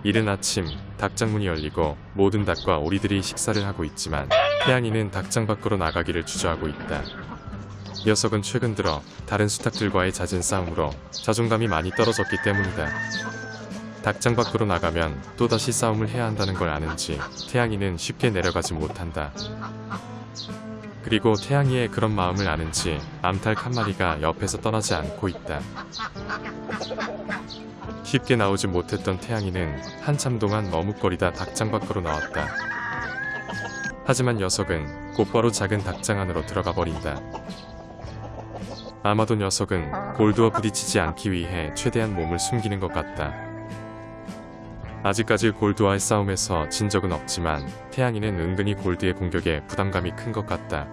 이른 아침 닭장 문이 열리고 모든 닭과 오리들이 식사를 하고 있지만 태양이는 닭장 밖으로 나가기를 주저하고 있다. 녀석은 최근 들어 다른 수탉들과의 잦은 싸움으로 자존감이 많이 떨어졌기 때문이다. 닭장 밖으로 나가면 또다시 싸움을 해야 한다는 걸 아는지 태양이는 쉽게 내려가지 못한다. 그리고 태양이의 그런 마음을 아는지 암탉 한 마리가 옆에서 떠나지 않고 있다. 쉽게 나오지 못했던 태양이는 한참 동안 머뭇거리다 닭장 밖으로 나왔다. 하지만 녀석은 곧바로 작은 닭장 안으로 들어가 버린다. 아마도 녀석은 골드와 부딪히지 않기 위해 최대한 몸을 숨기는 것 같다. 아직까지 골드와의 싸움에서 진 적은 없지만 태양이는 은근히 골드의 공격에 부담감이 큰 것 같다.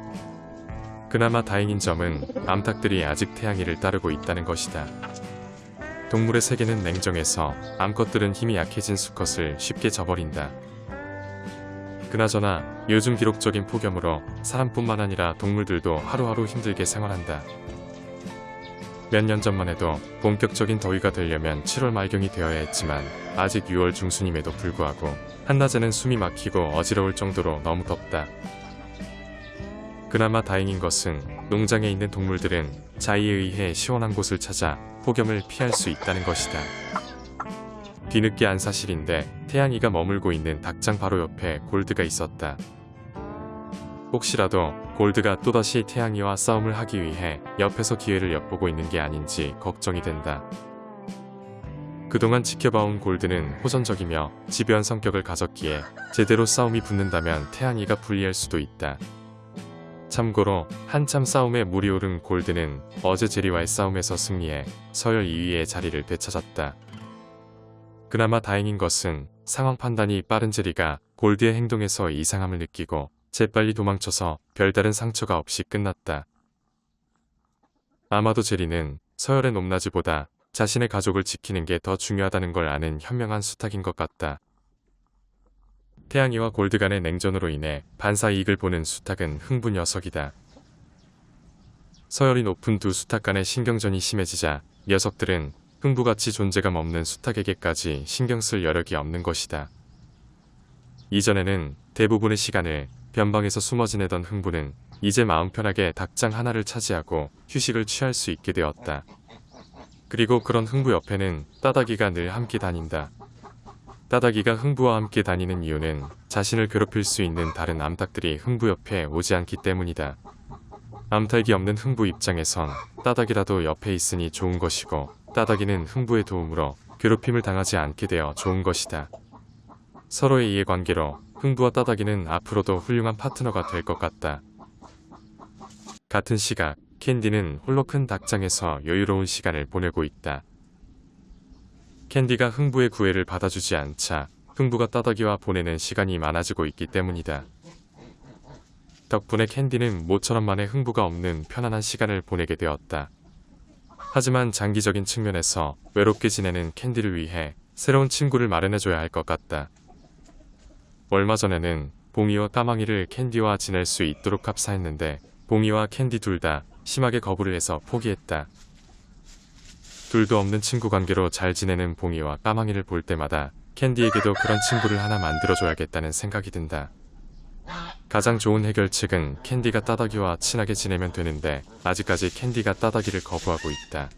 그나마 다행인 점은 암탉들이 아직 태양이를 따르고 있다는 것이다. 동물의 세계는 냉정해서 암컷들은 힘이 약해진 수컷을 쉽게 져버린다. 그나저나 요즘 기록적인 폭염으로 사람뿐만 아니라 동물들도 하루하루 힘들게 생활한다. 몇 년 전만 해도 본격적인 더위가 되려면 7월 말경이 되어야 했지만 아직 6월 중순임에도 불구하고 한낮에는 숨이 막히고 어지러울 정도로 너무 덥다. 그나마 다행인 것은 농장에 있는 동물들은 자의에 의해 시원한 곳을 찾아 폭염을 피할 수 있다는 것이다. 뒤늦게 안 사실인데 태양이가 머물고 있는 닭장 바로 옆에 골드가 있었다. 혹시라도 골드가 또다시 태양이와 싸움을 하기 위해 옆에서 기회를 엿보고 있는 게 아닌지 걱정이 된다. 그동안 지켜봐온 골드는 호전적이며 집요한 성격을 가졌기에 제대로 싸움이 붙는다면 태양이가 불리할 수도 있다. 참고로 한참 싸움에 물이 오른 골드는 어제 제리와의 싸움에서 승리해 서열 2위의 자리를 되찾았다. 그나마 다행인 것은 상황 판단이 빠른 제리가 골드의 행동에서 이상함을 느끼고 재빨리 도망쳐서 별다른 상처가 없이 끝났다. 아마도 제리는 서열의 높낮이보다 자신의 가족을 지키는 게 더 중요하다는 걸 아는 현명한 수탉인 것 같다. 태양이와 골드 간의 냉전으로 인해 반사 이익을 보는 수탉은 흥부 녀석이다. 서열이 높은 두 수탉 간의 신경전이 심해지자 녀석들은 흥부같이 존재감 없는 수탉에게까지 신경 쓸 여력이 없는 것이다. 이전에는 대부분의 시간을 변방에서 숨어 지내던 흥부는 이제 마음 편하게 닭장 하나를 차지하고 휴식을 취할 수 있게 되었다. 그리고 그런 흥부 옆에는 따다기가 늘 함께 다닌다. 따다기가 흥부와 함께 다니는 이유는 자신을 괴롭힐 수 있는 다른 암탉들이 흥부 옆에 오지 않기 때문이다. 암탉이 없는 흥부 입장에선 따다기라도 옆에 있으니 좋은 것이고 따다기는 흥부의 도움으로 괴롭힘을 당하지 않게 되어 좋은 것이다. 서로의 이해관계로 흥부와 따다기는 앞으로도 훌륭한 파트너가 될 것 같다. 같은 시각 캔디는 홀로 큰 닭장에서 여유로운 시간을 보내고 있다. 캔디가 흥부의 구애를 받아주지 않자 흥부가 따다기와 보내는 시간이 많아지고 있기 때문이다. 덕분에 캔디는 모처럼 만에 흥부가 없는 편안한 시간을 보내게 되었다. 하지만 장기적인 측면에서 외롭게 지내는 캔디를 위해 새로운 친구를 마련해줘야 할 것 같다. 얼마 전에는 봉이와 까망이를 캔디와 지낼 수 있도록 합사했는데 봉이와 캔디 둘 다 심하게 거부를 해서 포기했다. 둘도 없는 친구 관계로 잘 지내는 봉이와 까망이를 볼 때마다 캔디에게도 그런 친구를 하나 만들어줘야겠다는 생각이 든다. 가장 좋은 해결책은 캔디가 따다기와 친하게 지내면 되는데 아직까지 캔디가 따다기를 거부하고 있다.